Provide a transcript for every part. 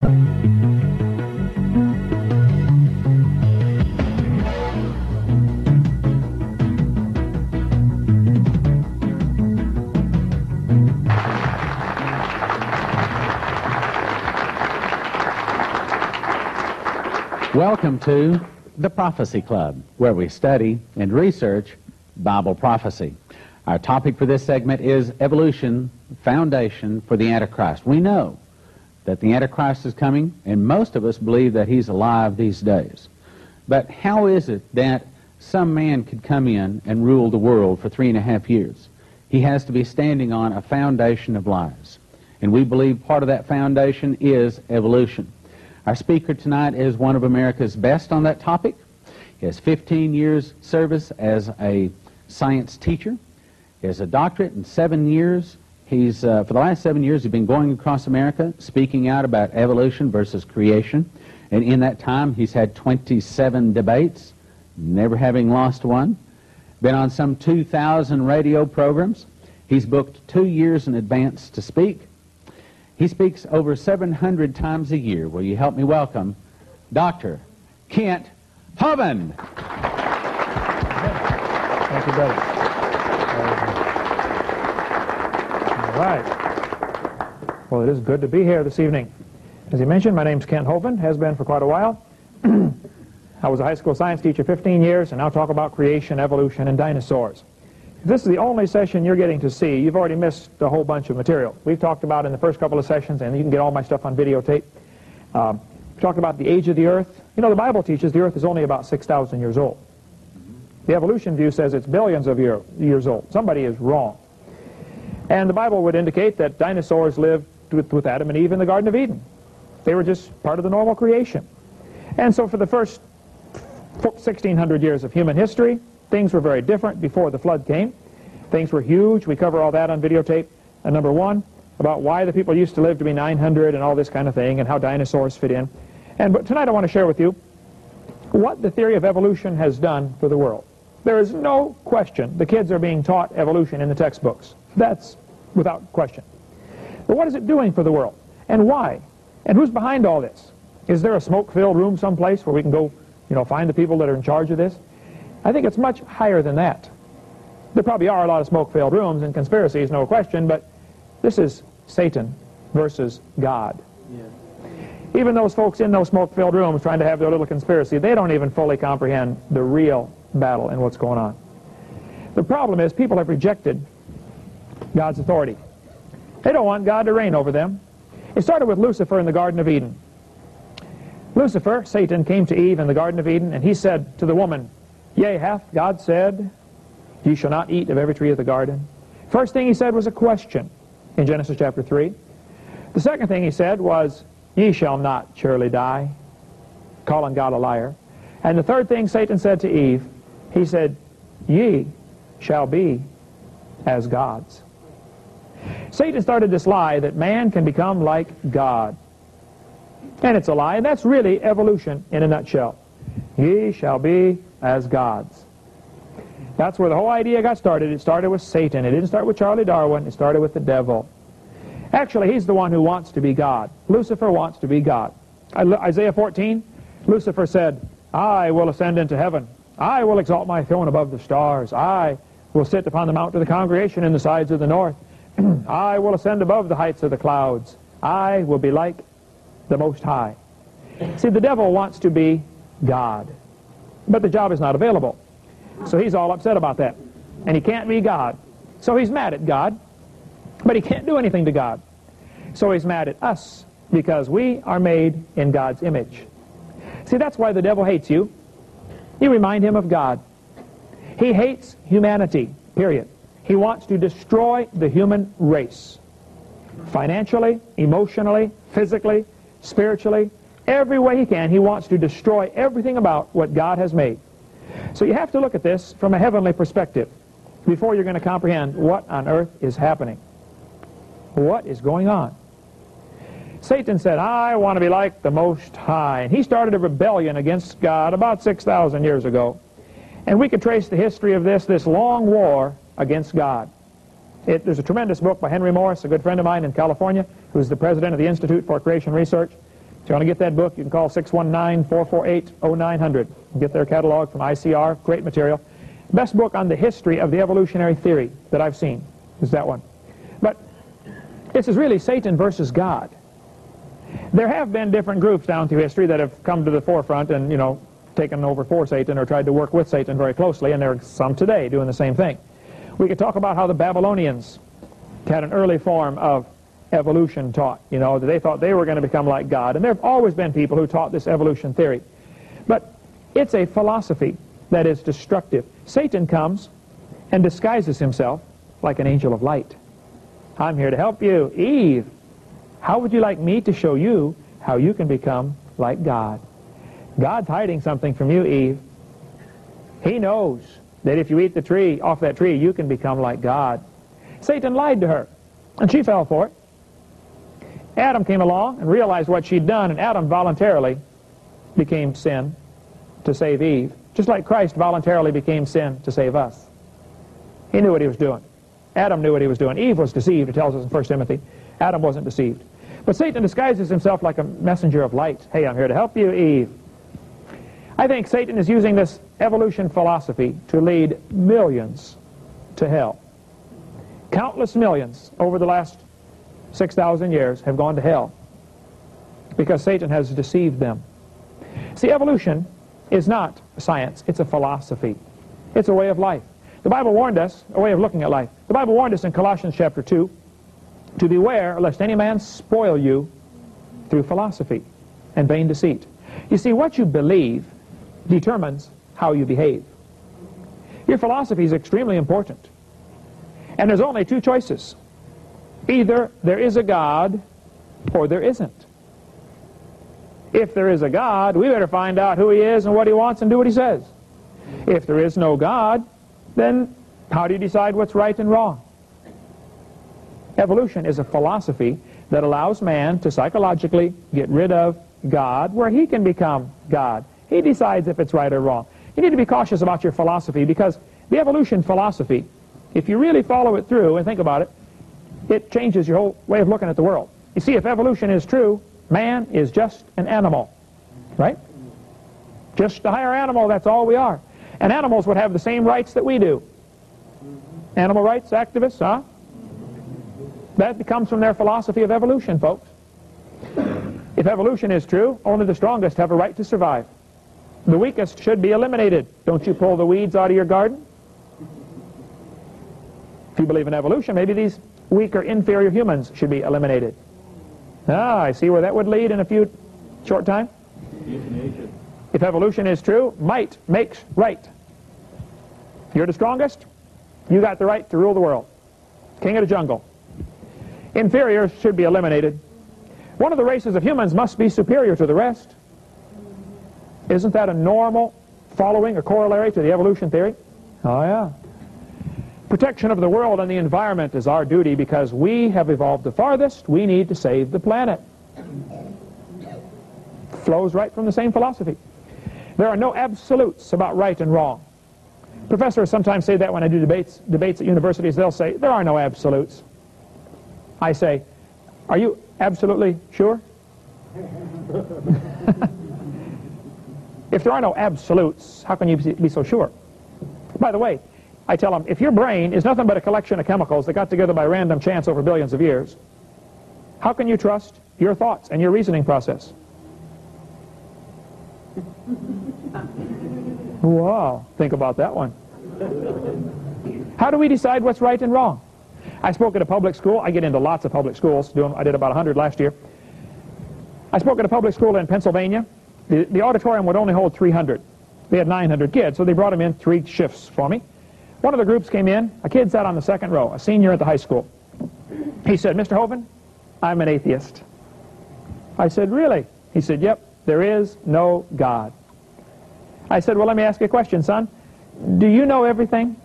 Welcome to the Prophecy Club, where we study and research Bible prophecy. Our topic for this segment is Evolution, Foundation for the Antichrist. We know that the Antichrist is coming, and most of us believe that he's alive these days. But how is it that some man could come in and rule the world for 3.5 years? He has to be standing on a foundation of lies. And we believe part of that foundation is evolution. Our speaker tonight is one of America's best on that topic. He has 15 years service as a science teacher. He has a doctorate in 7 years. He's, for the last 7 years, he's been going across America speaking out about evolution versus creation. And in that time, he's had 27 debates, never having lost one. Been on some 2,000 radio programs. He's booked 2 years in advance to speak. He speaks over 700 times a year. Will you help me welcome Dr. Kent Hovind? Thank you, brother. All right. Well, it is good to be here this evening. As you mentioned, my name's Kent Hovind, has been for quite a while. I was a high school science teacher 15 years, and now talk about creation, evolution, and dinosaurs. If this is the only session you're getting to see, you've already missed a whole bunch of material. We've talked about in the first couple of sessions, and you can get all my stuff on videotape. We talked about the age of the earth. You know, the Bible teaches the earth is only about 6,000 years old. The evolution view says it's billions of years old. Somebody is wrong. And the Bible would indicate that dinosaurs lived with Adam and Eve in the Garden of Eden. They were just part of the normal creation. And so for the first 1,600 years of human history, things were very different before the flood came. Things were huge. We cover all that on videotape. And number one, about why the people used to live to be 900 and all this kind of thing, and how dinosaurs fit in. But tonight I want to share with you what the theory of evolution has done for the world. There is no question the kids are being taught evolution in the textbooks. That's without question. But what is it doing for the world? And why? And who's behind all this? Is there a smoke-filled room someplace where we can go, find the people that are in charge of this? I think it's much higher than that. There probably are a lot of smoke-filled rooms and conspiracies, no question, but this is Satan versus God. Yeah. Even those folks in those smoke-filled rooms trying to have their little conspiracy, they don't even fully comprehend the real battle and what's going on. The problem is people have rejected God's authority. They don't want God to reign over them. It started with Lucifer in the Garden of Eden. Lucifer, Satan, came to Eve in the Garden of Eden, and he said to the woman, "Yea, hath God said, ye shall not eat of every tree of the garden?" First thing he said was a question in Genesis chapter 3. The second thing he said was, "Ye shall not surely die," calling God a liar. And the third thing Satan said to Eve, he said, "Ye shall be as gods." Satan started this lie that man can become like God. And it's a lie, and that's really evolution in a nutshell. Ye shall be as gods. That's where the whole idea got started. It started with Satan. It didn't start with Charlie Darwin. It started with the devil. Actually, he's the one who wants to be God. Lucifer wants to be God. Isaiah 14, Lucifer said, "I will ascend into heaven. I will exalt my throne above the stars. I will sit upon the mount of the congregation in the sides of the north. I will ascend above the heights of the clouds. I will be like the Most High." See, the devil wants to be God. But the job is not available. So he's all upset about that. And he can't be God. So he's mad at God. But he can't do anything to God. So he's mad at us because we are made in God's image. See, that's why the devil hates you. You remind him of God. He hates humanity, period. He wants to destroy the human race. Financially, emotionally, physically, spiritually, every way he can, he wants to destroy everything about what God has made. So you have to look at this from a heavenly perspective before you're going to comprehend what on earth is happening. What is going on? Satan said, "I want to be like the Most High." And he started a rebellion against God about 6,000 years ago. And we could trace the history of this long war against God. There's a tremendous book by Henry Morris, a good friend of mine in California, who's the president of the Institute for Creation Research. If you want to get that book, you can call 619-448-0900. Get their catalog from ICR. Great material. Best book on the history of the evolutionary theory that I've seen is that one. But this is really Satan versus God. There have been different groups down through history that have come to the forefront and, you know, taken over for Satan or tried to work with Satan very closely, and there are some today doing the same thing. We could talk about how the Babylonians had an early form of evolution taught, you know, that they thought they were going to become like God, and there have always been people who taught this evolution theory. But it's a philosophy that is destructive. Satan comes and disguises himself like an angel of light. I'm here to help you. Eve, how would you like me to show you how you can become like God? God's hiding something from you, Eve. He knows that if you eat the tree, off that tree, you can become like God. Satan lied to her, and she fell for it. Adam came along and realized what she'd done, and Adam voluntarily became sin to save Eve, just like Christ voluntarily became sin to save us. He knew what he was doing. Adam knew what he was doing. Eve was deceived, it tells us in 1 Timothy. Adam wasn't deceived. But Satan disguises himself like a messenger of light. Hey, I'm here to help you, Eve. I think Satan is using this evolution philosophy to lead millions to hell. Countless millions over the last 6,000 years have gone to hell because Satan has deceived them. See, evolution is not science, it's a philosophy. It's a way of life. The Bible warned us, a way of looking at life. The Bible warned us in Colossians chapter 2 to beware lest any man spoil you through philosophy and vain deceit. You see, what you believe determines how you behave. Your philosophy is extremely important. And there's only two choices. Either there is a God or there isn't. If there is a God, we better find out who he is and what he wants and do what he says. If there is no God, then how do you decide what's right and wrong? Evolution is a philosophy that allows man to psychologically get rid of God where he can become God. He decides if it's right or wrong. You need to be cautious about your philosophy because the evolution philosophy, if you really follow it through and think about it, it changes your whole way of looking at the world. You see, if evolution is true, man is just an animal, right? Just a higher animal, that's all we are. And animals would have the same rights that we do. Animal rights activists, huh? That comes from their philosophy of evolution, folks. If evolution is true, only the strongest have a right to survive. The weakest should be eliminated. Don't you pull the weeds out of your garden? If you believe in evolution, maybe these weaker, inferior humans should be eliminated. Ah, I see where that would lead in a short time. If evolution is true, might makes right. You're the strongest, you got the right to rule the world. King of the jungle. Inferiors should be eliminated. One of the races of humans must be superior to the rest. Isn't that a normal following or corollary to the evolution theory? Oh, yeah. Protection of the world and the environment is our duty because we have evolved the farthest. We need to save the planet. Flows right from the same philosophy. There are no absolutes about right and wrong. Professors sometimes say that when I do debates at universities. They'll say, there are no absolutes. I say, are you absolutely sure? If there are no absolutes, how can you be so sure? By the way, I tell them, if your brain is nothing but a collection of chemicals that got together by random chance over billions of years, how can you trust your thoughts and your reasoning process? Wow, think about that one. How do we decide what's right and wrong? I spoke at a public school. I get into lots of public schools. I did about 100 last year. I spoke at a public school in Pennsylvania. The auditorium would only hold 300. They had 900 kids, so they brought them in 3 shifts for me. One of the groups came in. A kid sat on the second row, a senior at the high school. He said, Mr. Hovind, I'm an atheist. I said, really? He said, yep, there is no God. I said, well, let me ask you a question, son. Do you know everything?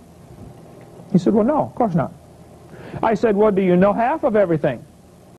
He said, well, no, of course not. I said, well, do you know half of everything?